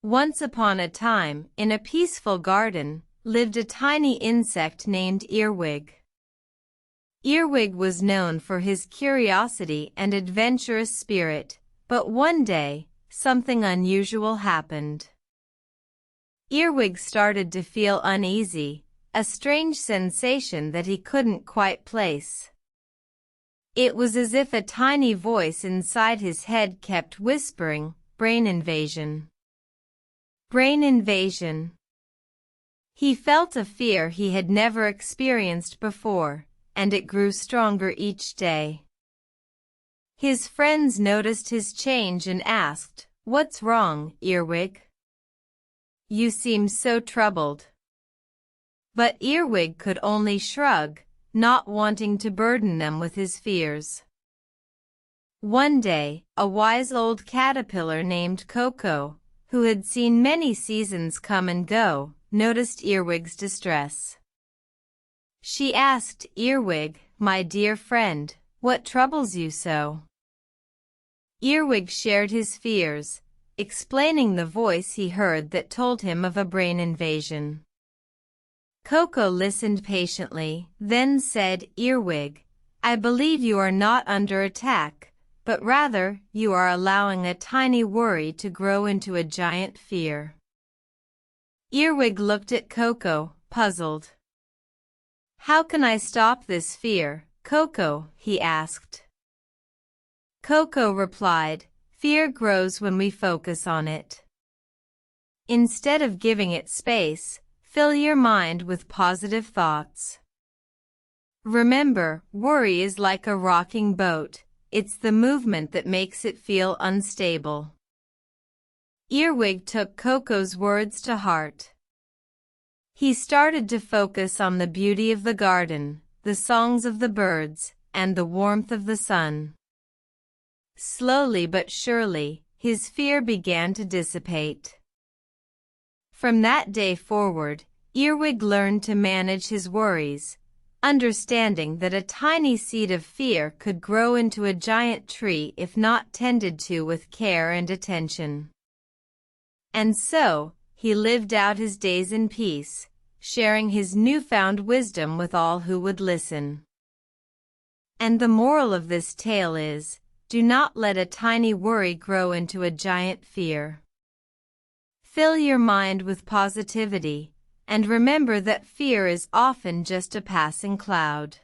Once upon a time, in a peaceful garden, lived a tiny insect named Earwig. Earwig was known for his curiosity and adventurous spirit, but one day, something unusual happened. Earwig started to feel uneasy, a strange sensation that he couldn't quite place. It was as if a tiny voice inside his head kept whispering, "Brain invasion. Brain invasion." He felt a fear he had never experienced before, and it grew stronger each day. His friends noticed his change and asked, "What's wrong, Earwig? You seem so troubled." But Earwig could only shrug, not wanting to burden them with his fears. One day, a wise old caterpillar named Coco, who had seen many seasons come and go, noticed Earwig's distress. She asked Earwig, "My dear friend, what troubles you so?" Earwig shared his fears, explaining the voice he heard that told him of a brain invasion. Coco listened patiently, then said, "Earwig, I believe you are not under attack, but rather you are allowing a tiny worry to grow into a giant fear." Earwig looked at Coco, puzzled. "How can I stop this fear, Coco?" he asked. Coco replied, "Fear grows when we focus on it. Instead of giving it space, fill your mind with positive thoughts. Remember, worry is like a rocking boat. It's the movement that makes it feel unstable." Earwig took Coco's words to heart. He started to focus on the beauty of the garden, the songs of the birds, and the warmth of the sun. Slowly but surely, his fear began to dissipate. From that day forward, Earwig learned to manage his worries, understanding that a tiny seed of fear could grow into a giant tree if not tended to with care and attention. And so, he lived out his days in peace, sharing his newfound wisdom with all who would listen. And the moral of this tale is, do not let a tiny worry grow into a giant fear. Fill your mind with positivity, and remember that fear is often just a passing cloud.